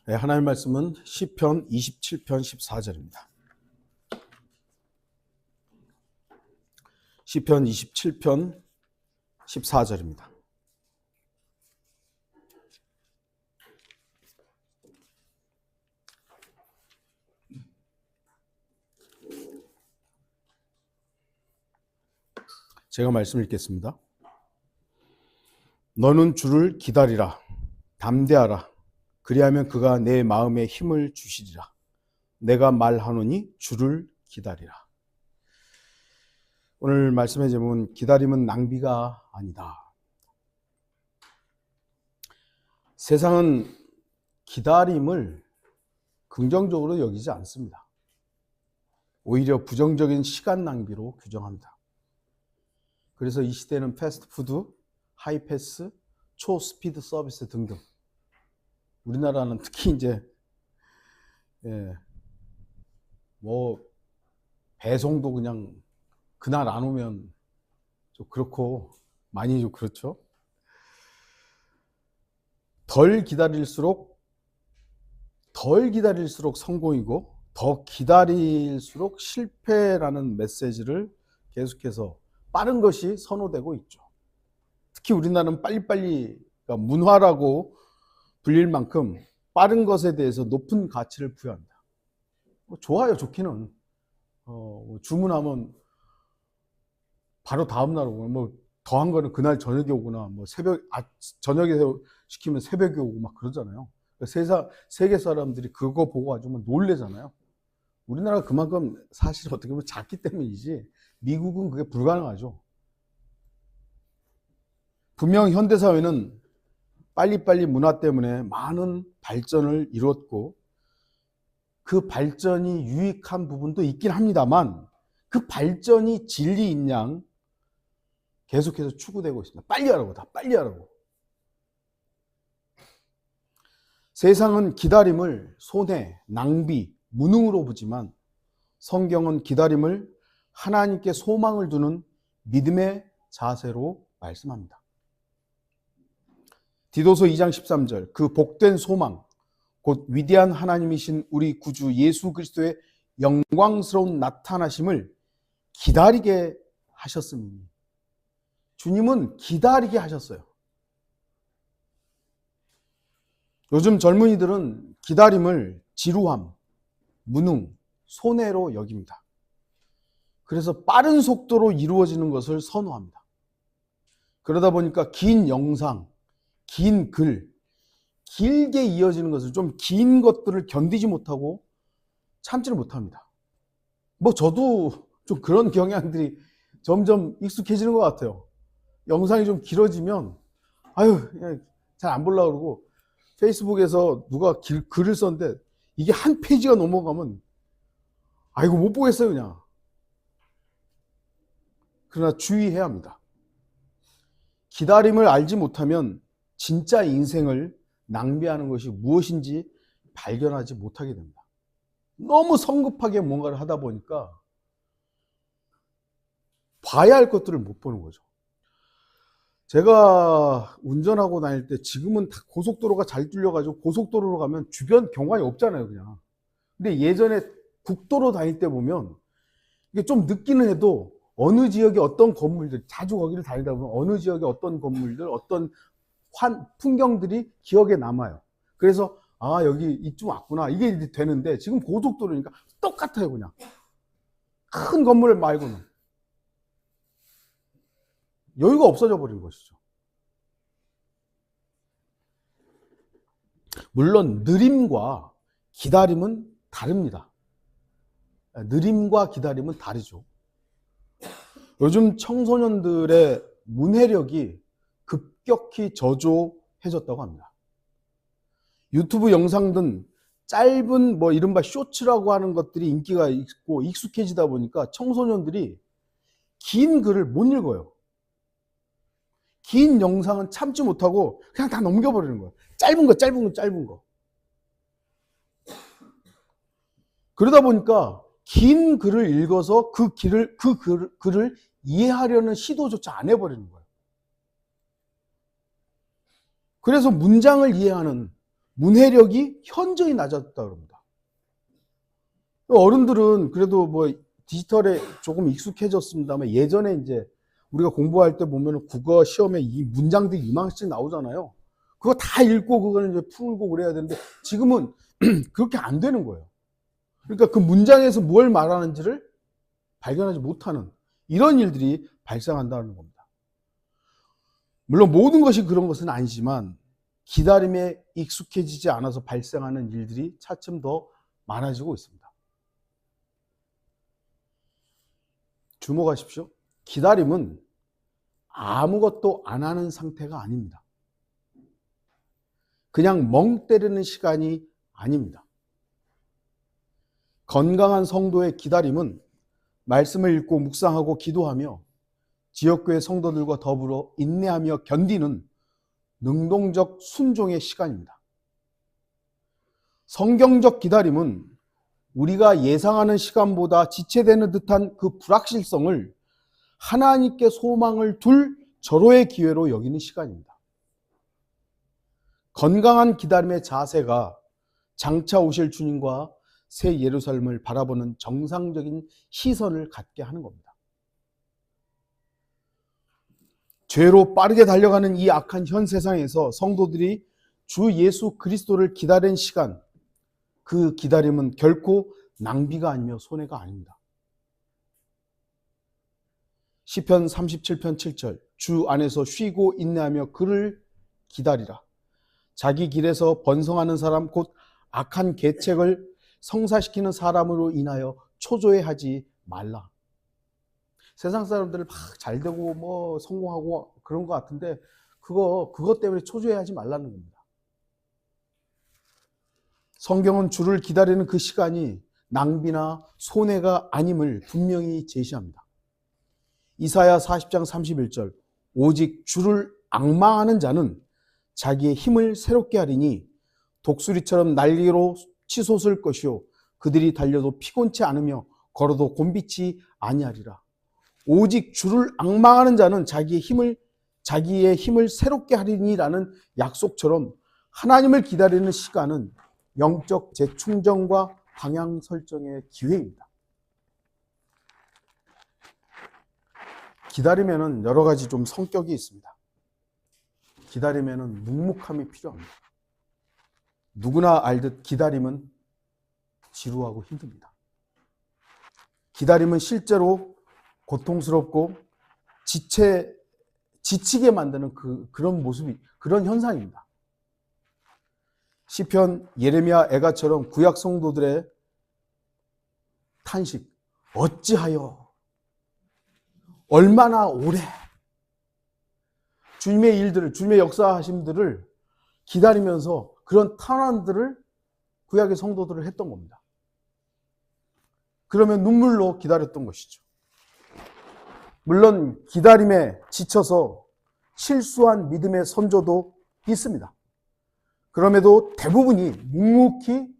네, 하나님의 말씀은 시편 27편 14절입니다. 시편 27편 14절입니다. 제가 말씀을 읽겠습니다. 너는 주를 기다리라. 담대하라. 그리하면 그가 내 마음에 힘을 주시리라. 내가 말하노니 주를 기다리라. 오늘 말씀의 제목은 기다림은 낭비가 아니다. 세상은 기다림을 긍정적으로 여기지 않습니다. 오히려 부정적인 시간 낭비로 규정합니다. 그래서 이 시대는 패스트푸드, 하이패스, 초스피드 서비스 등등, 우리나라는 특히 이제 배송도 그냥 그날 안 오면 좀 그렇고, 많이 좀 그렇죠. 덜 기다릴수록 성공이고, 더 기다릴수록 실패라는 메시지를 계속해서 빠른 것이 선호되고 있죠. 특히 우리나라는 빨리빨리, 그러니까 문화라고 불릴 만큼 빠른 것에 대해서 높은 가치를 부여합니다. 좋아요, 좋기는. 주문하면 바로 다음날 오고, 더한 거는 그날 저녁에 오거나, 저녁에 시키면 새벽에 오고 막 그러잖아요. 세계 사람들이 그거 보고 아주 놀래잖아요. 우리나라가 그만큼 사실 어떻게 보면 작기 때문이지, 미국은 그게 불가능하죠. 분명 현대사회는 빨리빨리 문화 때문에 많은 발전을 이뤘고, 그 발전이 유익한 부분도 있긴 합니다만, 그 발전이 진리인 양 계속해서 추구되고 있습니다. 빨리 하라고, 다 빨리 하라고. 세상은 기다림을 손해, 낭비, 무능으로 보지만, 성경은 기다림을 하나님께 소망을 두는 믿음의 자세로 말씀합니다. 디도서 2장 13절, 그 복된 소망, 곧 위대한 하나님이신 우리 구주 예수 그리스도의 영광스러운 나타나심을 기다리게 하셨으니. 주님은 기다리게 하셨어요. 요즘 젊은이들은 기다림을 지루함, 무능, 손해로 여깁니다. 그래서 빠른 속도로 이루어지는 것을 선호합니다. 그러다 보니까 긴 영상, 긴 글, 길게 이어지는 것을, 좀 긴 것들을 견디지 못하고 참지를 못합니다. 저도 좀 그런 경향들이 점점 익숙해지는 것 같아요. 영상이 좀 길어지면 잘 안 보려고 그러고, 페이스북에서 누가 글을 썼는데 이게 한 페이지가 넘어가면 못 보겠어요, 그냥. 그러나 주의해야 합니다. 기다림을 알지 못하면 진짜 인생을 낭비하는 것이 무엇인지 발견하지 못하게 됩니다. 너무 성급하게 뭔가를 하다 보니까 봐야 할 것들을 못 보는 거죠. 제가 운전하고 다닐 때, 지금은 다 고속도로가 잘 뚫려가지고 고속도로로 가면 주변 경관이 없잖아요, 그냥. 근데 예전에 국도로 다닐 때 보면 이게 좀 늦기는 해도 어느 지역에 어떤 건물들, 자주 거기를 다니다 보면 어느 지역에 어떤 건물들, 어떤 풍경들이 기억에 남아요. 그래서 여기 이쯤 왔구나, 이게 되는데, 지금 고속도로니까 똑같아요, 그냥. 큰 건물 말고는 여유가 없어져 버린 것이죠. 물론 느림과 기다림은 다릅니다. 느림과 기다림은 다르죠. 요즘 청소년들의 문해력이 급격히 저조해졌다고 합니다. 유튜브 영상 등 짧은 이른바 쇼츠라고 하는 것들이 인기가 있고 익숙해지다 보니까 청소년들이 긴 글을 못 읽어요. 긴 영상은 참지 못하고 그냥 다 넘겨버리는 거예요. 짧은 거. 그러다 보니까 긴 글을 읽어서 그 글을 이해하려는 시도조차 안 해버리는 거예요. 그래서 문장을 이해하는, 문해력이 현저히 낮았다 그럽니다. 어른들은 그래도 뭐 디지털에 조금 익숙해졌습니다만 예전에 이제 우리가 공부할 때 보면 국어 시험에 이 문장들이 이만씩 나오잖아요. 그거 다 읽고 그걸 이제 풀고 그래야 되는데 지금은 그렇게 안 되는 거예요. 그러니까 그 문장에서 뭘 말하는지를 발견하지 못하는 이런 일들이 발생한다는 겁니다. 물론 모든 것이 그런 것은 아니지만 기다림에 익숙해지지 않아서 발생하는 일들이 차츰 더 많아지고 있습니다. 주목하십시오. 기다림은 아무것도 안 하는 상태가 아닙니다. 그냥 멍 때리는 시간이 아닙니다. 건강한 성도의 기다림은 말씀을 읽고 묵상하고 기도하며 지역교회 성도들과 더불어 인내하며 견디는 능동적 순종의 시간입니다. 성경적 기다림은 우리가 예상하는 시간보다 지체되는 듯한 그 불확실성을 하나님께 소망을 둘 절호의 기회로 여기는 시간입니다. 건강한 기다림의 자세가 장차 오실 주님과 새 예루살렘을 바라보는 정상적인 시선을 갖게 하는 겁니다. 죄로 빠르게 달려가는 이 악한 현 세상에서 성도들이 주 예수 그리스도를 기다린 시간, 그 기다림은 결코 낭비가 아니며 손해가 아닙니다. 시편 37편 7절 주 안에서 쉬고 인내하며 그를 기다리라. 자기 길에서 번성하는 사람 곧 악한 계책을 성사시키는 사람으로 인하여 초조해하지 말라. 세상 사람들을 막 잘되고 뭐 성공하고 그런 것 같은데 그것 때문에 초조해하지 말라는 겁니다. 성경은 주를 기다리는 그 시간이 낭비나 손해가 아님을 분명히 제시합니다. 이사야 40장 31절 오직 주를 앙망하는 자는 자기의 힘을 새롭게 하리니 독수리처럼 날개로 치솟을 것이요 그들이 달려도 피곤치 않으며 걸어도 곤비치 아니하리라. 오직 주를 앙망하는 자는 자기의 힘을 새롭게 하리니라는 약속처럼 하나님을 기다리는 시간은 영적 재충전과 방향 설정의 기회입니다. 기다리면은 여러 가지 좀 성격이 있습니다. 기다리면은 묵묵함이 필요합니다. 누구나 알듯 기다림은 지루하고 힘듭니다. 기다림은 실제로 고통스럽고 지치게 만드는 그런 모습이, 그런 현상입니다. 시편 예레미야 애가처럼 구약 성도들의 탄식, 어찌하여, 얼마나 오래, 주님의 일들을, 주님의 역사하심들을 기다리면서 그런 탄환들을 구약의 성도들을 했던 겁니다. 그러면 눈물로 기다렸던 것이죠. 물론 기다림에 지쳐서 실수한 믿음의 선조도 있습니다. 그럼에도 대부분이 묵묵히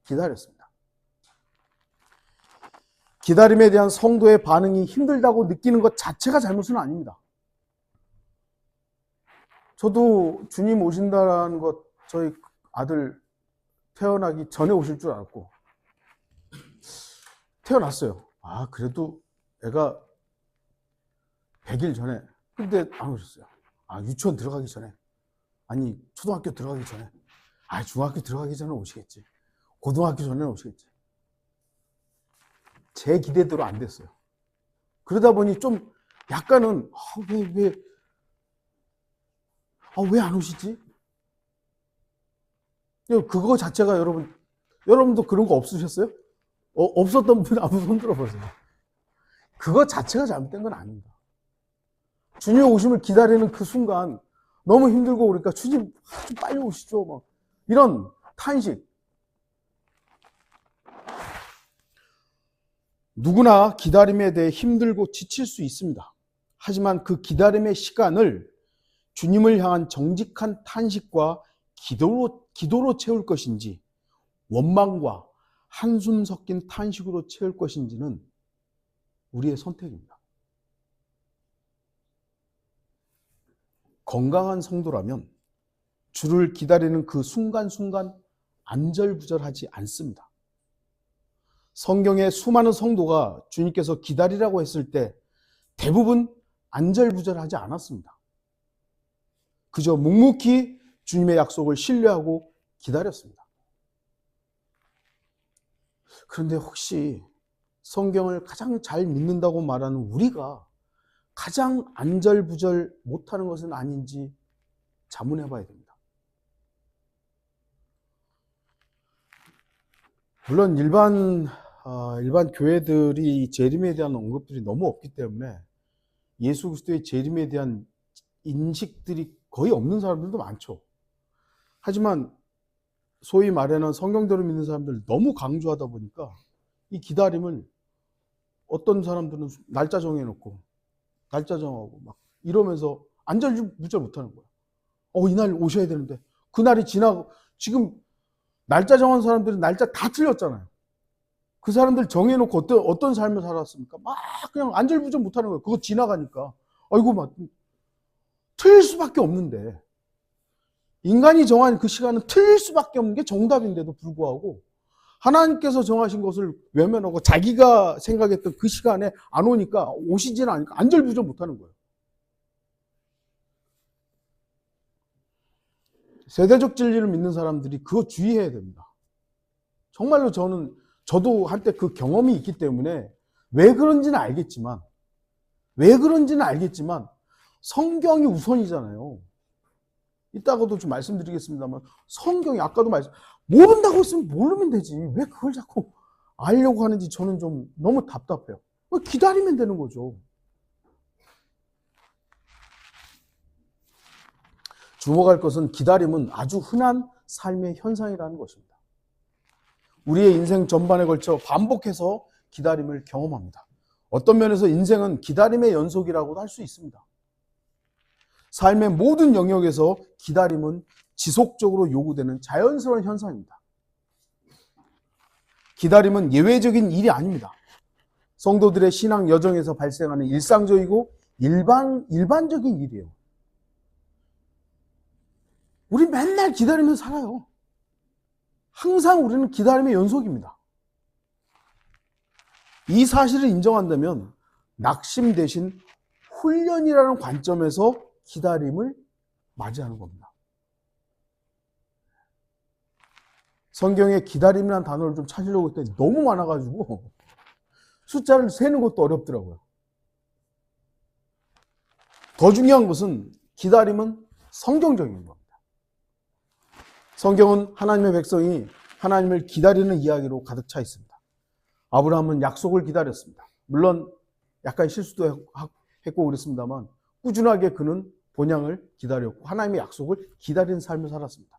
기다렸습니다. 기다림에 대한 성도의 반응이 힘들다고 느끼는 것 자체가 잘못은 아닙니다. 저도 주님 오신다라는 것 저희 아들 태어나기 전에 오실 줄 알았고 태어났어요. 그래도 애가 100일 전에, 근데 안 오셨어요. 유치원 들어가기 전에, 아니 초등학교 들어가기 전에, 중학교 들어가기 전에 오시겠지, 고등학교 전에 오시겠지. 제 기대대로 안 됐어요. 그러다 보니 좀 약간은 왜 안 오시지? 그거 자체가 여러분도 그런 거 없으셨어요? 없었던 분 한번 손 들어보세요. 그거 자체가 잘못된 건 아닙니다. 주님의 오심을 기다리는 그 순간 너무 힘들고 그러니까 주님 좀 빨리 오시죠, 막 이런 탄식. 누구나 기다림에 대해 힘들고 지칠 수 있습니다. 하지만 그 기다림의 시간을 주님을 향한 정직한 탄식과 기도로 채울 것인지 원망과 한숨 섞인 탄식으로 채울 것인지는 우리의 선택입니다. 건강한 성도라면 주를 기다리는 그 순간순간 안절부절하지 않습니다. 성경의 수많은 성도가 주님께서 기다리라고 했을 때 대부분 안절부절하지 않았습니다. 그저 묵묵히 주님의 약속을 신뢰하고 기다렸습니다. 그런데 혹시 성경을 가장 잘 믿는다고 말하는 우리가 가장 안절부절 못하는 것은 아닌지 자문해 봐야 됩니다. 물론 일반 교회들이 재림에 대한 언급들이 너무 없기 때문에 예수 그리스도의 재림에 대한 인식들이 거의 없는 사람들도 많죠. 하지만 소위 말하는 성경대로 믿는 사람들 너무 강조하다 보니까 이 기다림을 어떤 사람들은 날짜 정해놓고 날짜 정하고 막 이러면서 안절부절 못하는 거야. 이날 오셔야 되는데 그날이 지나고, 지금 날짜 정한 사람들은 날짜 다 틀렸잖아요. 그 사람들 정해놓고 어떤 삶을 살았습니까? 막 그냥 안절부절 못하는 거예요. 그거 지나가니까 아이고 막 틀릴 수밖에 없는데, 인간이 정한 그 시간은 틀릴 수밖에 없는 게 정답인데도 불구하고 하나님께서 정하신 것을 외면하고 자기가 생각했던 그 시간에 안 오니까, 오시지는 않으니까 안절부절 못하는 거예요. 세대적 진리를 믿는 사람들이 그거 주의해야 됩니다. 정말로 저도 한때 그 경험이 있기 때문에 왜 그런지는 알겠지만 성경이 우선이잖아요. 이따가도 좀 말씀드리겠습니다만, 성경이 아까도 모른다고 했으면 모르면 되지. 왜 그걸 자꾸 알려고 하는지 저는 좀 너무 답답해요. 기다리면 되는 거죠. 주목할 것은 기다림은 아주 흔한 삶의 현상이라는 것입니다. 우리의 인생 전반에 걸쳐 반복해서 기다림을 경험합니다. 어떤 면에서 인생은 기다림의 연속이라고도 할 수 있습니다. 삶의 모든 영역에서 기다림은 지속적으로 요구되는 자연스러운 현상입니다. 기다림은 예외적인 일이 아닙니다. 성도들의 신앙 여정에서 발생하는 일상적이고 일반적인 일이에요. 우리 맨날 기다리며 살아요. 항상 우리는 기다림의 연속입니다. 이 사실을 인정한다면 낙심 대신 훈련이라는 관점에서 기다림을 맞이하는 겁니다. 성경에 기다림이라는 단어를 좀 찾으려고 했더니 너무 많아가지고 숫자를 세는 것도 어렵더라고요. 더 중요한 것은 기다림은 성경적인 겁니다. 성경은 하나님의 백성이 하나님을 기다리는 이야기로 가득 차 있습니다. 아브라함은 약속을 기다렸습니다. 물론 약간 실수도 했고 그랬습니다만 꾸준하게 그는 본향을 기다렸고 하나님의 약속을 기다리는 삶을 살았습니다.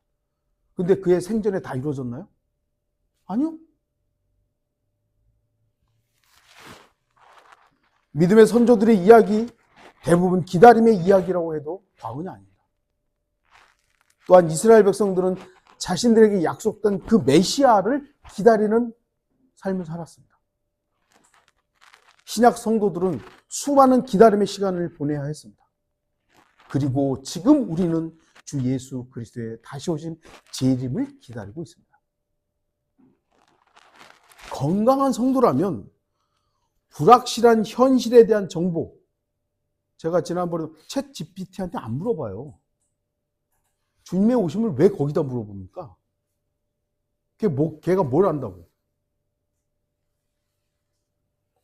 근데 그의 생전에 다 이루어졌나요? 아니요. 믿음의 선조들의 이야기 대부분 기다림의 이야기라고 해도 과언이 아닙니다. 또한 이스라엘 백성들은 자신들에게 약속된 그 메시아를 기다리는 삶을 살았습니다. 신약 성도들은 수많은 기다림의 시간을 보내야 했습니다. 그리고 지금 우리는 주 예수 그리스도의 다시 오신 재림을 기다리고 있습니다. 건강한 성도라면 불확실한 현실에 대한 정보, 제가 지난번에 챗 GPT한테 안 물어봐요. 주님의 오심을 왜 거기다 물어봅니까? 걔가 뭘 안다고?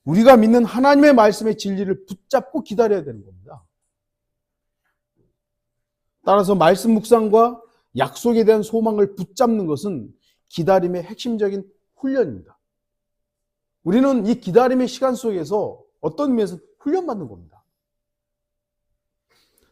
우리가 믿는 하나님의 말씀의 진리를 붙잡고 기다려야 되는 겁니다. 따라서 말씀 묵상과 약속에 대한 소망을 붙잡는 것은 기다림의 핵심적인 훈련입니다. 우리는 이 기다림의 시간 속에서 어떤 의미에서 훈련받는 겁니다.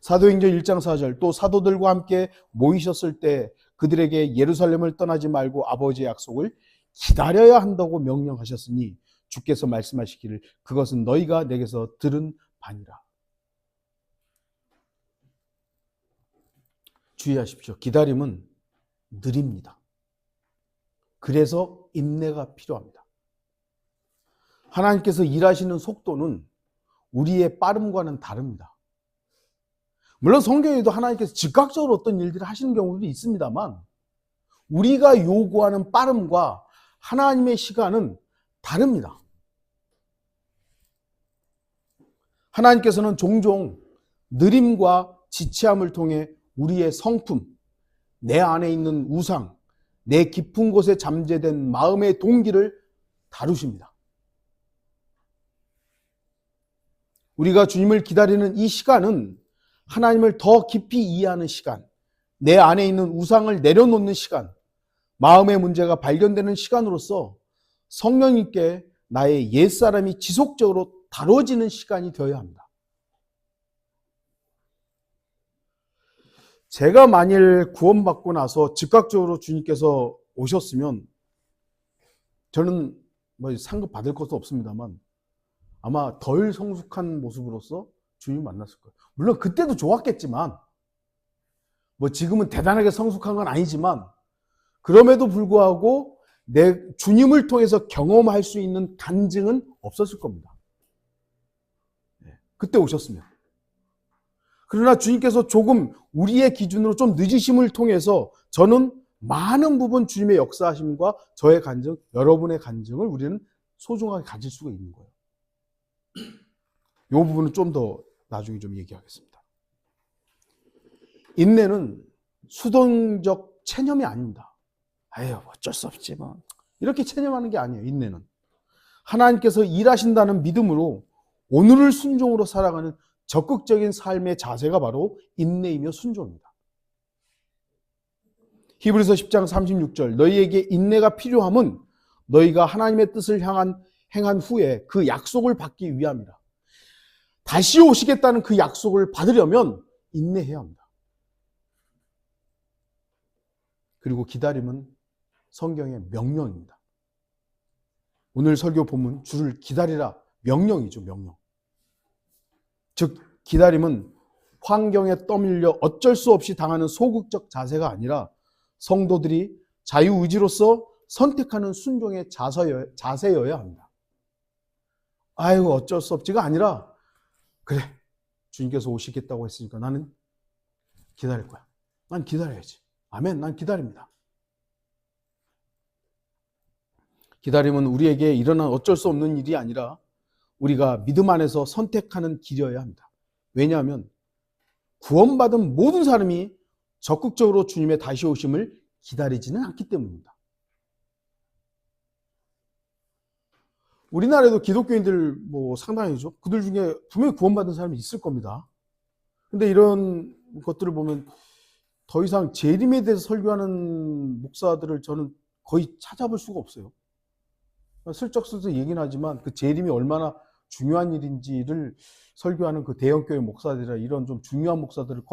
사도행전 1장 4절, 또 사도들과 함께 모이셨을 때 그들에게 예루살렘을 떠나지 말고 아버지의 약속을 기다려야 한다고 명령하셨으니 주께서 말씀하시기를 그것은 너희가 내게서 들은 바니라. 주의하십시오. 기다림은 느립니다. 그래서 인내가 필요합니다. 하나님께서 일하시는 속도는 우리의 빠름과는 다릅니다. 물론 성경에도 하나님께서 즉각적으로 어떤 일들을 하시는 경우도 있습니다만 우리가 요구하는 빠름과 하나님의 시간은 다릅니다. 하나님께서는 종종 느림과 지체함을 통해 우리의 성품, 내 안에 있는 우상, 내 깊은 곳에 잠재된 마음의 동기를 다루십니다. 우리가 주님을 기다리는 이 시간은 하나님을 더 깊이 이해하는 시간, 내 안에 있는 우상을 내려놓는 시간, 마음의 문제가 발견되는 시간으로서 성령님께 나의 옛사람이 지속적으로 다뤄지는 시간이 되어야 합니다. 제가 만일 구원받고 나서 즉각적으로 주님께서 오셨으면 저는 뭐 상급 받을 것도 없습니다만 아마 덜 성숙한 모습으로서 주님을 만났을 거예요. 물론 그때도 좋았겠지만 뭐 지금은 대단하게 성숙한 건 아니지만 그럼에도 불구하고 내 주님을 통해서 경험할 수 있는 간증은 없었을 겁니다. 그때 오셨으면. 그러나 주님께서 조금 우리의 기준으로 좀 늦으심을 통해서 저는 많은 부분 주님의 역사하심과 저의 간증, 여러분의 간증을 우리는 소중하게 가질 수가 있는 거예요. 이 부분은 좀 더 나중에 좀 얘기하겠습니다. 인내는 수동적 체념이 아닙니다. 아유, 어쩔 수 없지 뭐. 이렇게 체념하는 게 아니에요. 인내는 하나님께서 일하신다는 믿음으로 오늘을 순종으로 살아가는 적극적인 삶의 자세가 바로 인내이며 순종입니다. 히브리서 10장 36절 너희에게 인내가 필요함은 너희가 하나님의 뜻을 행한 후에 그 약속을 받기 위함이라. 다시 오시겠다는 그 약속을 받으려면 인내해야 합니다. 그리고 기다림은 성경의 명령입니다. 오늘 설교 본문 주를 기다리라 명령이죠. 명령. 즉 기다림은 환경에 떠밀려 어쩔 수 없이 당하는 소극적 자세가 아니라 성도들이 자유의지로서 선택하는 순종의 자세여야 합니다. 아이고 어쩔 수 없지가 아니라 그래 주님께서 오시겠다고 했으니까 나는 기다릴 거야. 난 기다려야지. 아멘. 난 기다립니다. 기다림은 우리에게 일어난 어쩔 수 없는 일이 아니라 우리가 믿음 안에서 선택하는 길이어야 합니다. 왜냐하면 구원받은 모든 사람이 적극적으로 주님의 다시 오심을 기다리지는 않기 때문입니다. 우리나라에도 기독교인들 뭐 상당히죠. 그들 중에 분명히 구원받은 사람이 있을 겁니다. 근데 이런 것들을 보면 더 이상 재림에 대해서 설교하는 목사들을 저는 거의 찾아볼 수가 없어요. 슬쩍슬쩍 얘기는 하지만 그 재림이 얼마나 중요한 일인지를 설교하는 그 대형교회 목사들이나 이런 좀 중요한 목사들을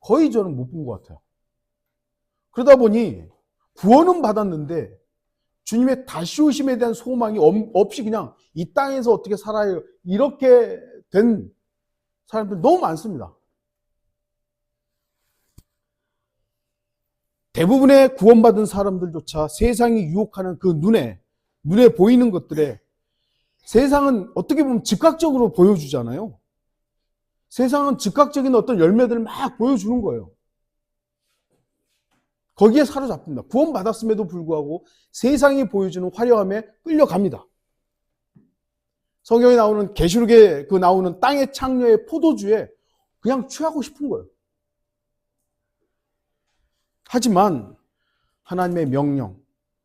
거의 저는 못 본 것 같아요. 그러다 보니 구원은 받았는데 주님의 다시 오심에 대한 소망이 없이 그냥 이 땅에서 어떻게 살아요 이렇게 된 사람들 너무 많습니다. 대부분의 구원받은 사람들조차 세상이 유혹하는 그 눈에 보이는 것들에 세상은 어떻게 보면 즉각적으로 보여주잖아요. 세상은 즉각적인 어떤 열매들을 막 보여주는 거예요. 거기에 사로잡힙니다. 구원받았음에도 불구하고 세상이 보여주는 화려함에 끌려갑니다. 성경에 나오는 계시록에 그 나오는 땅의 창녀의 포도주에 그냥 취하고 싶은 거예요. 하지만 하나님의 명령,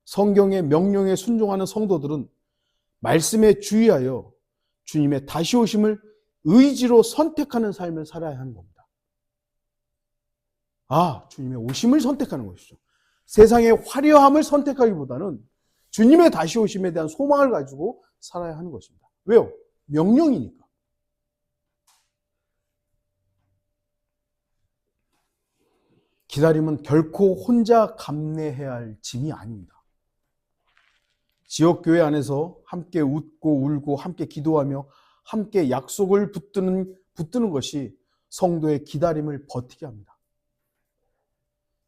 성경의 명령에 순종하는 성도들은 말씀에 주의하여 주님의 다시 오심을 의지로 선택하는 삶을 살아야 하는 겁니다. 주님의 오심을 선택하는 것이죠. 세상의 화려함을 선택하기보다는 주님의 다시 오심에 대한 소망을 가지고 살아야 하는 것입니다. 왜요? 명령이니까. 기다림은 결코 혼자 감내해야 할 짐이 아닙니다. 지역교회 안에서 함께 웃고 울고 함께 기도하며 함께 약속을 붙드는 것이 성도의 기다림을 버티게 합니다.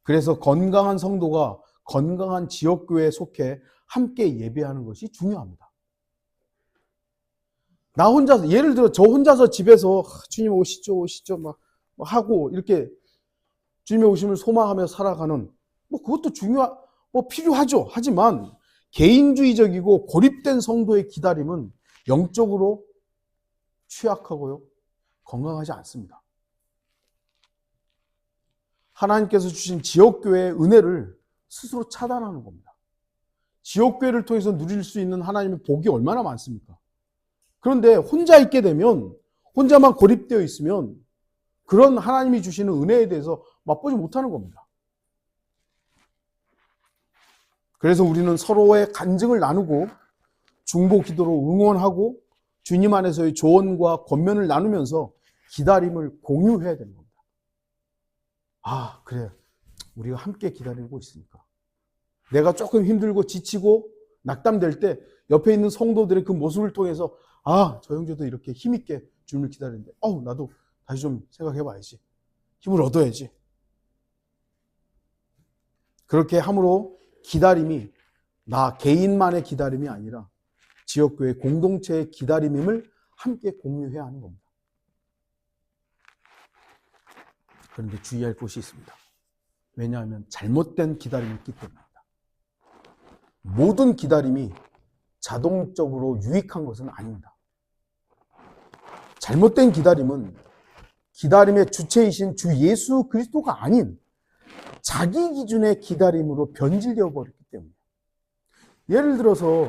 그래서 건강한 성도가 건강한 지역교회에 속해 함께 예배하는 것이 중요합니다. 나 혼자서, 예를 들어 저 혼자서 집에서 주님 오시죠 막 하고 이렇게 주님의 오심을 소망하며 살아가는 그것도 필요하죠. 하지만 개인주의적이고 고립된 성도의 기다림은 영적으로 취약하고요, 건강하지 않습니다. 하나님께서 주신 지역교회의 은혜를 스스로 차단하는 겁니다. 지역교회를 통해서 누릴 수 있는 하나님의 복이 얼마나 많습니까? 그런데 혼자 있게 되면, 혼자만 고립되어 있으면 그런 하나님이 주시는 은혜에 대해서 맛보지 못하는 겁니다. 그래서 우리는 서로의 간증을 나누고 중보 기도로 응원하고 주님 안에서의 조언과 권면을 나누면서 기다림을 공유해야 되는 겁니다. 아, 그래. 우리가 함께 기다리고 있으니까. 내가 조금 힘들고 지치고 낙담될 때 옆에 있는 성도들의 그 모습을 통해서 저 형제도 이렇게 힘있게 주님을 기다리는데 나도 다시 좀 생각해봐야지. 힘을 얻어야지. 그렇게 함으로 기다림이 나 개인만의 기다림이 아니라 지역교회 공동체의 기다림임을 함께 공유해야 하는 겁니다. 그런데 주의할 것이 있습니다. 왜냐하면 잘못된 기다림이 있기 때문입니다. 모든 기다림이 자동적으로 유익한 것은 아닙니다. 잘못된 기다림은 기다림의 주체이신 주 예수 그리스도가 아닌 자기 기준의 기다림으로 변질되어 버렸기 때문이에요. 예를 들어서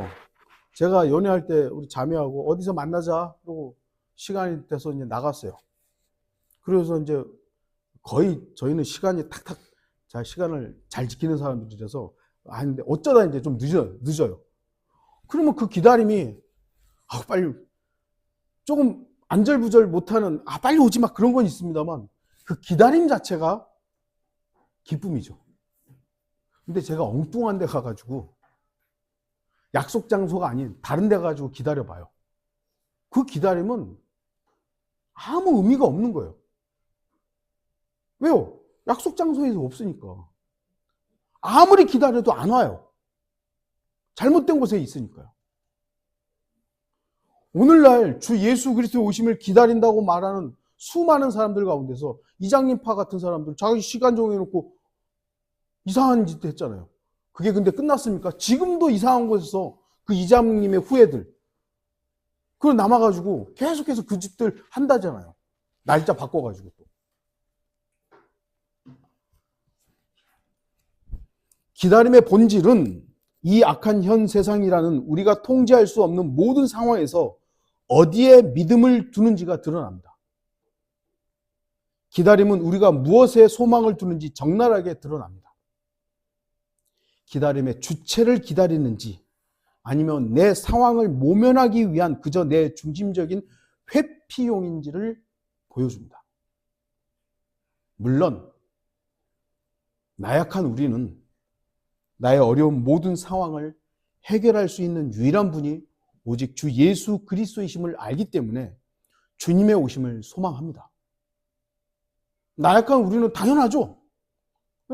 제가 연애할 때 우리 자매하고 어디서 만나자 하고 시간이 돼서 이제 나갔어요. 그래서 이제 거의 저희는 시간이 탁탁 시간을 잘 지키는 사람들이라서 하는데 어쩌다 이제 좀 늦어요. 그러면 그 기다림이 빨리 조금 안절부절 못하는 빨리 오지 마 그런 건 있습니다만 그 기다림 자체가 기쁨이죠. 근데 제가 엉뚱한 데 가가지고 약속 장소가 아닌 다른 데 가가지고 기다려봐요. 그 기다림은 아무 의미가 없는 거예요. 왜요? 약속 장소에서 없으니까. 아무리 기다려도 안 와요. 잘못된 곳에 있으니까요. 오늘날 주 예수 그리스도의 오심을 기다린다고 말하는 수많은 사람들 가운데서 이장님파 같은 사람들 자기 시간 정해놓고 이상한 짓 했잖아요. 그게 근데 끝났습니까? 지금도 이상한 곳에서 그 이장님의 후예들 그걸 남아가지고 계속해서 그 짓들 한다잖아요. 날짜 바꿔가지고 또. 기다림의 본질은 이 악한 현 세상이라는 우리가 통제할 수 없는 모든 상황에서 어디에 믿음을 두는지가 드러납니다. 기다림은 우리가 무엇에 소망을 두는지 적나라하게 드러납니다. 기다림의 주체를 기다리는지 아니면 내 상황을 모면하기 위한 그저 내 중심적인 회피용인지를 보여줍니다. 물론 나약한 우리는 나의 어려운 모든 상황을 해결할 수 있는 유일한 분이 오직 주 예수 그리스도이심을 알기 때문에 주님의 오심을 소망합니다. 나약한 우리는 당연하죠.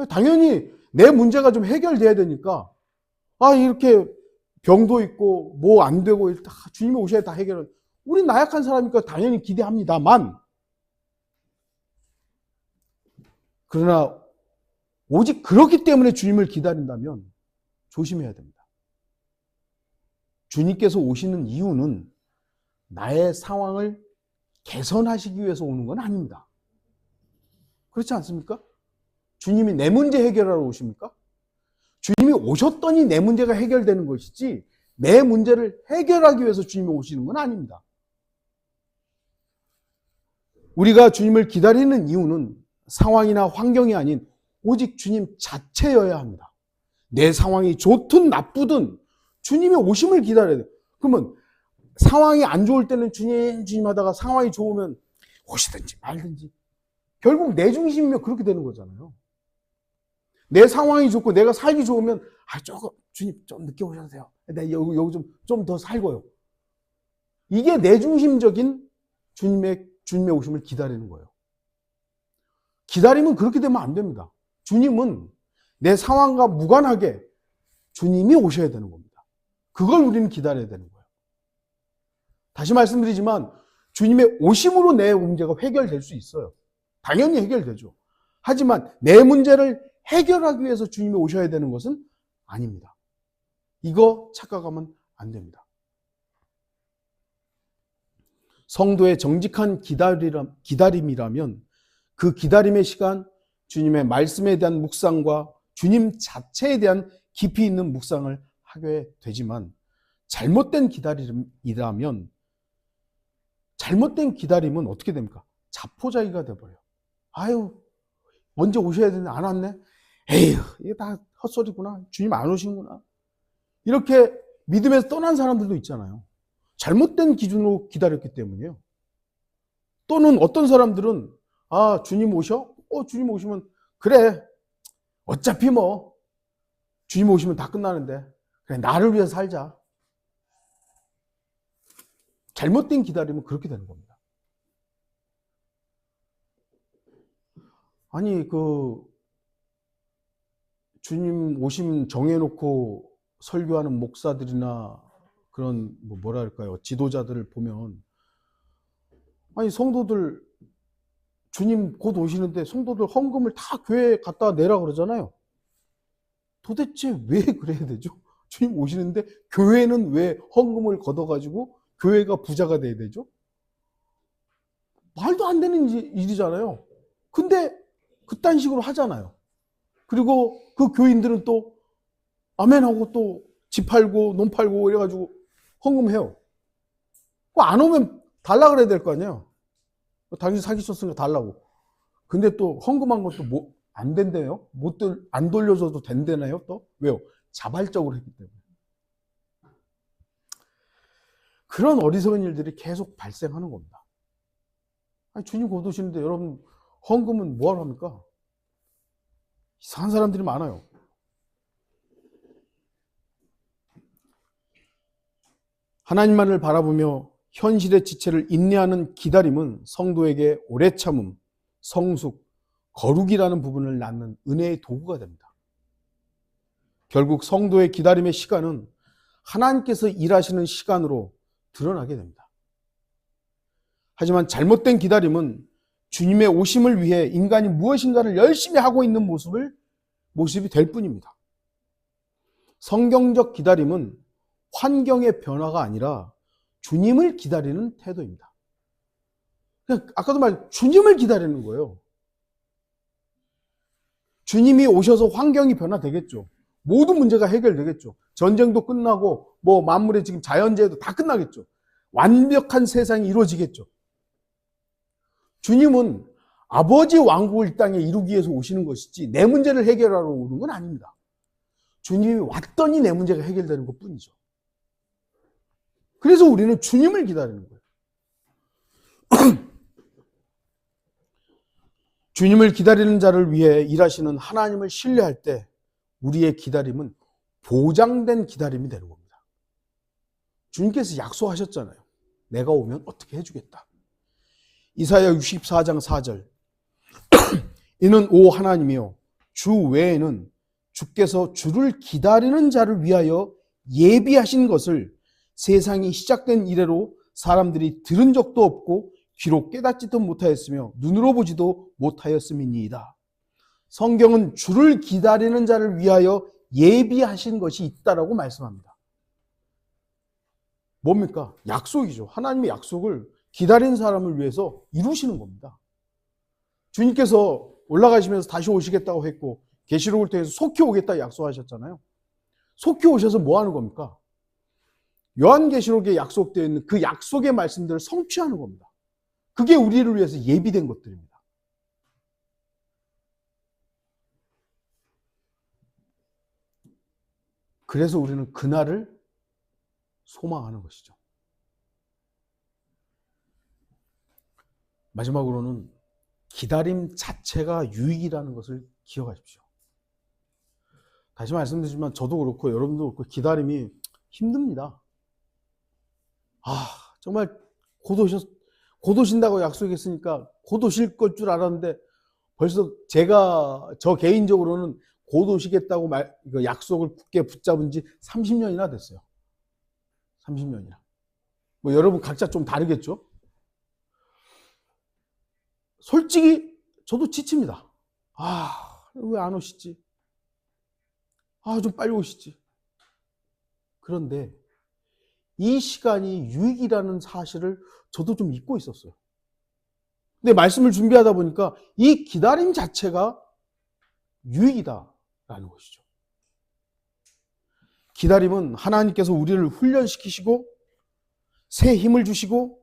당연히 내 문제가 좀 해결돼야 되니까 이렇게 병도 있고 뭐 안 되고 주님이 오셔야 다 해결을. 우리 나약한 사람이니까 당연히 기대합니다만 그러나 오직 그렇기 때문에 주님을 기다린다면 조심해야 됩니다. 주님께서 오시는 이유는 나의 상황을 개선하시기 위해서 오는 건 아닙니다. 그렇지 않습니까? 주님이 내 문제 해결하러 오십니까? 주님이 오셨더니 내 문제가 해결되는 것이지 내 문제를 해결하기 위해서 주님이 오시는 건 아닙니다. 우리가 주님을 기다리는 이유는 상황이나 환경이 아닌 오직 주님 자체여야 합니다. 내 상황이 좋든 나쁘든 주님의 오심을 기다려야 돼요. 그러면 상황이 안 좋을 때는 주님 하다가 상황이 좋으면 오시든지 말든지 결국 내 중심이면 그렇게 되는 거잖아요. 내 상황이 좋고 내가 살기 좋으면 조금 주님 좀 늦게 오셔도 돼요. 내가 여기 좀 더 살고요. 이게 내 중심적인 주님의 오심을 기다리는 거예요. 기다림은 그렇게 되면 안 됩니다. 주님은 내 상황과 무관하게 주님이 오셔야 되는 겁니다. 그걸 우리는 기다려야 되는 거예요. 다시 말씀드리지만 주님의 오심으로 내 문제가 해결될 수 있어요. 당연히 해결되죠. 하지만 내 문제를 해결하기 위해서 주님이 오셔야 되는 것은 아닙니다. 이거 착각하면 안 됩니다. 성도의 정직한 기다림이라면 그 기다림의 시간, 주님의 말씀에 대한 묵상과 주님 자체에 대한 깊이 있는 묵상을 하게 되지만, 잘못된 기다림이라면, 잘못된 기다림은 어떻게 됩니까? 자포자기가 돼버려요. 아유, 언제 오셔야 되는데 안 왔네? 에휴, 이게 다 헛소리구나. 주님 안 오시는구나. 이렇게 믿음에서 떠난 사람들도 있잖아요. 잘못된 기준으로 기다렸기 때문이에요. 또는 어떤 사람들은, 아, 주님 오셔? 주님 오시면, 그래. 어차피 뭐, 주님 오시면 다 끝나는데, 그래, 나를 위해서 살자. 잘못된 기다림은 그렇게 되는 겁니다. 아니, 주님 오심 정해놓고 설교하는 목사들이나 그런, 뭐랄까요, 지도자들을 보면, 아니, 성도들, 주님 곧 오시는데 성도들 헌금을 다 교회에 갖다 내라 그러잖아요. 도대체 왜 그래야 되죠? 주님 오시는데 교회는 왜 헌금을 걷어가지고 교회가 부자가 돼야 되죠? 말도 안 되는 일이잖아요. 근데 그딴 식으로 하잖아요. 그리고 그 교인들은 또 아멘하고 또 집 팔고 논 팔고 이래가지고 헌금해요. 안 오면 달라 그래야 될 거 아니에요. 당신 사기쳤으니까 달라고. 근데 또 헌금한 것도 안 된대요. 안 돌려줘도 된대나요? 또 왜요? 자발적으로 했기 때문에. 그런 어리석은 일들이 계속 발생하는 겁니다. 아니, 주님 곧 오시는데 여러분 헌금은 뭐하러 합니까? 이상한 사람들이 많아요. 하나님만을 바라보며 현실의 지체를 인내하는 기다림은 성도에게 오래 참음, 성숙, 거룩이라는 부분을 낳는 은혜의 도구가 됩니다. 결국 성도의 기다림의 시간은 하나님께서 일하시는 시간으로 드러나게 됩니다. 하지만 잘못된 기다림은 주님의 오심을 위해 인간이 무엇인가를 열심히 하고 있는 모습이 될 뿐입니다. 성경적 기다림은 환경의 변화가 아니라 주님을 기다리는 태도입니다. 그냥 아까도 말했죠. 주님을 기다리는 거예요. 주님이 오셔서 환경이 변화되겠죠. 모든 문제가 해결되겠죠. 전쟁도 끝나고 만물의 지금 자연재해도 다 끝나겠죠. 완벽한 세상이 이루어지겠죠. 주님은 아버지 왕국을 이 땅에 이루기 위해서 오시는 것이지 내 문제를 해결하러 오는 건 아닙니다. 주님이 왔더니 내 문제가 해결되는 것 뿐이죠. 그래서 우리는 주님을 기다리는 거예요. 주님을 기다리는 자를 위해 일하시는 하나님을 신뢰할 때 우리의 기다림은 보장된 기다림이 되는 겁니다. 주님께서 약속하셨잖아요. 내가 오면 어떻게 해주겠다. 이사야 64장 4절 이는 오 하나님이여 주 외에는 주께서 주를 기다리는 자를 위하여 예비하신 것을 세상이 시작된 이래로 사람들이 들은 적도 없고 귀로 깨닫지도 못하였으며 눈으로 보지도 못하였음이니이다. 성경은 주를 기다리는 자를 위하여 예비하신 것이 있다라고 말씀합니다. 뭡니까? 약속이죠. 하나님의 약속을 기다리는 사람을 위해서 이루시는 겁니다. 주님께서 올라가시면서 다시 오시겠다고 했고 계시록을 통해서 속히 오겠다 약속하셨잖아요. 속히 오셔서 뭐 하는 겁니까? 요한계시록에 약속되어 있는 그 약속의 말씀들을 성취하는 겁니다. 그게 우리를 위해서 예비된 것들입니다. 그래서 우리는 그날을 소망하는 것이죠. 마지막으로는 기다림 자체가 유익이라는 것을 기억하십시오. 다시 말씀드리지만 저도 그렇고 여러분도 그렇고 기다림이 힘듭니다. 정말 곧 오신다고 약속했으니까 곧 오실 걸 줄 알았는데 벌써 저 개인적으로는 곧 오시겠다고 약속을 굳게 붙잡은 지 30년이나 됐어요. 30년이나. 여러분 각자 좀 다르겠죠? 솔직히 저도 지칩니다. 왜 안 오시지? 좀 빨리 오시지. 그런데 이 시간이 유익이라는 사실을 저도 좀 잊고 있었어요. 근데 말씀을 준비하다 보니까 이 기다림 자체가 유익이다라는 것이죠. 기다림은 하나님께서 우리를 훈련시키시고 새 힘을 주시고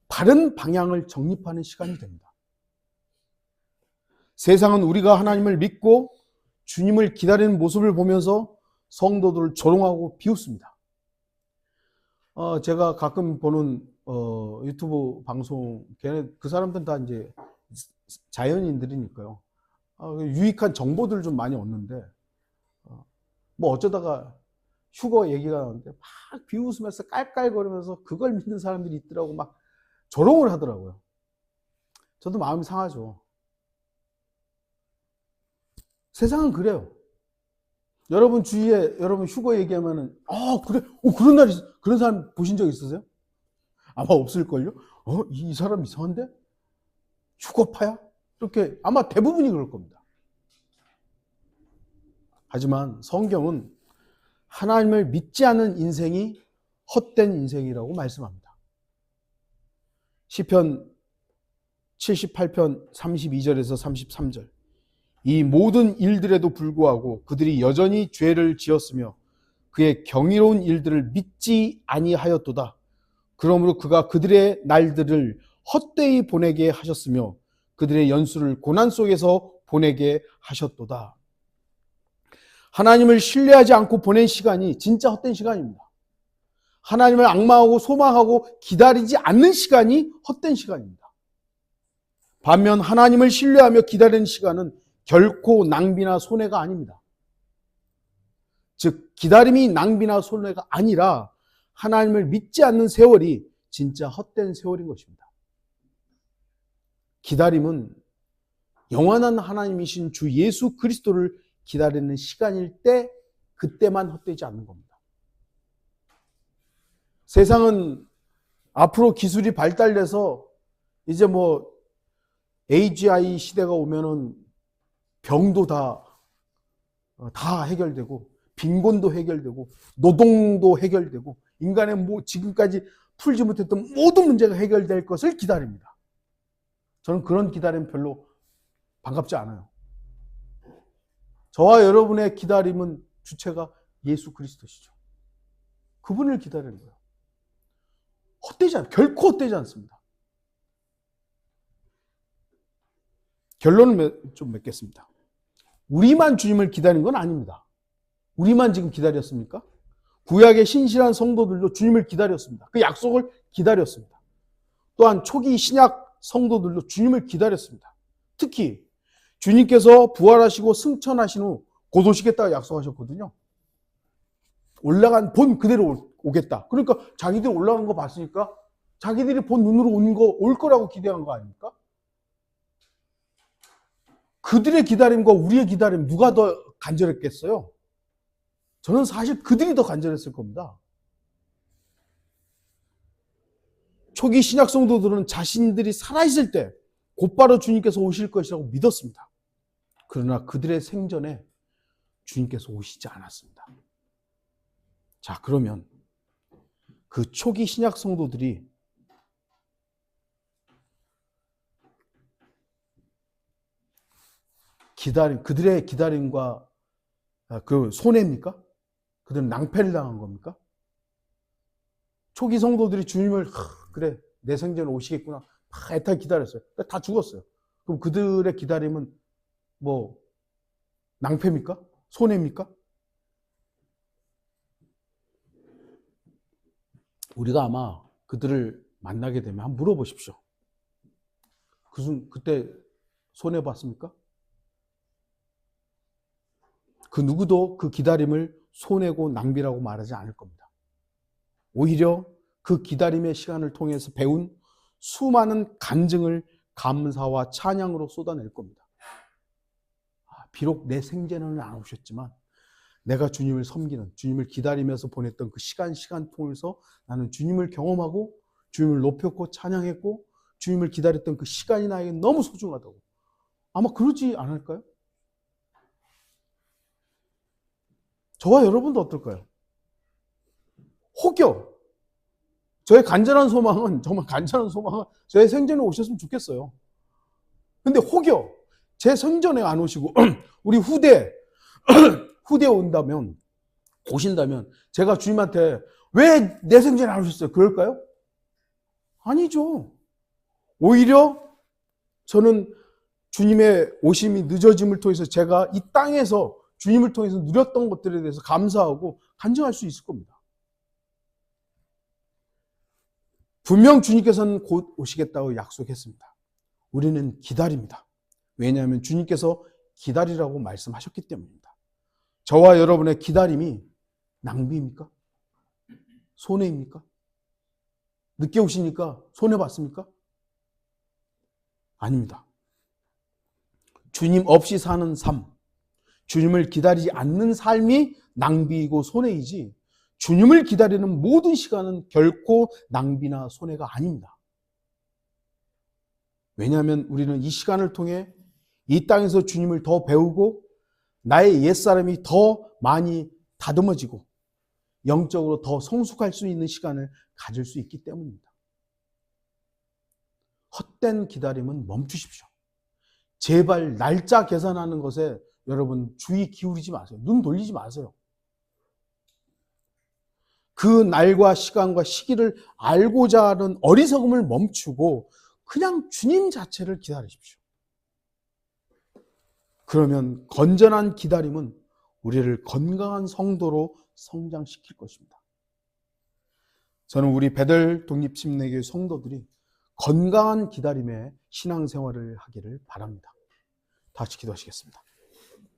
바른 방향을 정립하는 시간이 됩니다. 세상은 우리가 하나님을 믿고 주님을 기다리는 모습을 보면서 성도들을 조롱하고 비웃습니다. 제가 가끔 보는 유튜브 방송, 그 사람들은 다 이제 자연인들이니까요. 유익한 정보들을 좀 많이 얻는데, 뭐 어쩌다가 휴거 얘기가 나오는데 막 비웃으면서 깔깔거리면서 그걸 믿는 사람들이 있더라고, 막 조롱을 하더라고요. 저도 마음이 상하죠. 세상은 그래요. 여러분 주위에 여러분 휴거 얘기하면은 그래, 그런 날 그런 사람 보신 적 있으세요? 아마 없을걸요. 이 사람 이상한데? 휴거파야? 이렇게 아마 대부분이 그럴 겁니다. 하지만 성경은 하나님을 믿지 않는 인생이 헛된 인생이라고 말씀합니다. 시편 78편 32절에서 33절. 이 모든 일들에도 불구하고 그들이 여전히 죄를 지었으며 그의 경이로운 일들을 믿지 아니하였도다. 그러므로 그가 그들의 날들을 헛되이 보내게 하셨으며 그들의 연수를 고난 속에서 보내게 하셨도다. 하나님을 신뢰하지 않고 보낸 시간이 진짜 헛된 시간입니다. 하나님을 앙망하고 소망하고 기다리지 않는 시간이 헛된 시간입니다. 반면 하나님을 신뢰하며 기다리는 시간은 결코 낭비나 손해가 아닙니다. 즉 기다림이 낭비나 손해가 아니라 하나님을 믿지 않는 세월이 진짜 헛된 세월인 것입니다. 기다림은 영원한 하나님이신 주 예수 그리스도를 기다리는 시간일 때 그때만 헛되지 않는 겁니다. 세상은 앞으로 기술이 발달돼서 이제 뭐 AGI 시대가 오면은 병도 다 해결되고 빈곤도 해결되고 노동도 해결되고 인간의 지금까지 풀지 못했던 모든 문제가 해결될 것을 기다립니다. 저는 그런 기다림 별로 반갑지 않아요. 저와 여러분의 기다림은 주체가 예수 그리스도시죠. 그분을 기다리는 거예요. 결코 헛되지 않습니다. 결론을 좀 맺겠습니다. 우리만 주님을 기다리는 건 아닙니다. 우리만 지금 기다렸습니까? 구약의 신실한 성도들도 주님을 기다렸습니다. 그 약속을 기다렸습니다. 또한 초기 신약 성도들도 주님을 기다렸습니다. 특히 주님께서 부활하시고 승천하신 후 곧 오시겠다고 약속하셨거든요. 올라간 본 그대로 오겠다. 그러니까 자기들이 올라간 거 봤으니까 자기들이 본 눈으로 올 거라고 기대한 거 아닙니까? 그들의 기다림과 우리의 기다림 누가 더 간절했겠어요? 저는 사실 그들이 더 간절했을 겁니다. 초기 신약 성도들은 자신들이 살아있을 때 곧바로 주님께서 오실 것이라고 믿었습니다. 그러나 그들의 생전에 주님께서 오시지 않았습니다. 자, 그러면 그 초기 신약 성도들이 그들의 기다림과 그 손해입니까? 그들은 낭패를 당한 겁니까? 초기 성도들이 주님을 그래 내 생전에 오시겠구나 애타게 기다렸어요. 다 죽었어요. 그럼 그들의 기다림은 뭐 낭패입니까? 손해입니까? 우리가 아마 그들을 만나게 되면 한번 물어보십시오. 그때 손해봤습니까? 그 누구도 그 기다림을 손해고 낭비라고 말하지 않을 겁니다. 오히려 그 기다림의 시간을 통해서 배운 수많은 간증을 감사와 찬양으로 쏟아낼 겁니다. 비록 내 생전에는 안 오셨지만 내가 주님을 섬기는, 주님을 기다리면서 보냈던 그 시간 통해서 나는 주님을 경험하고 주님을 높였고 찬양했고 주님을 기다렸던 그 시간이 나에게 너무 소중하다고 아마 그러지 않을까요? 저와 여러분도 어떨까요? 혹여 저의 간절한 소망은, 정말 간절한 소망은 저의 생전에 오셨으면 좋겠어요. 근데 혹여 제 생전에 안 오시고 우리 후대에 오신다면 제가 주님한테 왜 내 생전에 안 오셨어요? 그럴까요? 아니죠. 오히려 저는 주님의 오심이 늦어짐을 통해서 제가 이 땅에서 주님을 통해서 누렸던 것들에 대해서 감사하고 간증할 수 있을 겁니다. 분명 주님께서는 곧 오시겠다고 약속했습니다. 우리는 기다립니다. 왜냐하면 주님께서 기다리라고 말씀하셨기 때문입니다. 저와 여러분의 기다림이 낭비입니까? 손해입니까? 늦게 오시니까 손해봤습니까? 아닙니다. 주님 없이 사는 삶, 주님을 기다리지 않는 삶이 낭비이고 손해이지, 주님을 기다리는 모든 시간은 결코 낭비나 손해가 아닙니다. 왜냐하면 우리는 이 시간을 통해 이 땅에서 주님을 더 배우고 나의 옛사람이 더 많이 다듬어지고 영적으로 더 성숙할 수 있는 시간을 가질 수 있기 때문입니다. 헛된 기다림은 멈추십시오. 제발 날짜 계산하는 것에 여러분 주의 기울이지 마세요. 눈 돌리지 마세요. 그 날과 시간과 시기를 알고자 하는 어리석음을 멈추고 그냥 주님 자체를 기다리십시오. 그러면 건전한 기다림은 우리를 건강한 성도로 성장시킬 것입니다. 저는 우리 베들 독립침례교회 성도들이 건강한 기다림의 신앙생활을 하기를 바랍니다. 다 같이 기도하시겠습니다.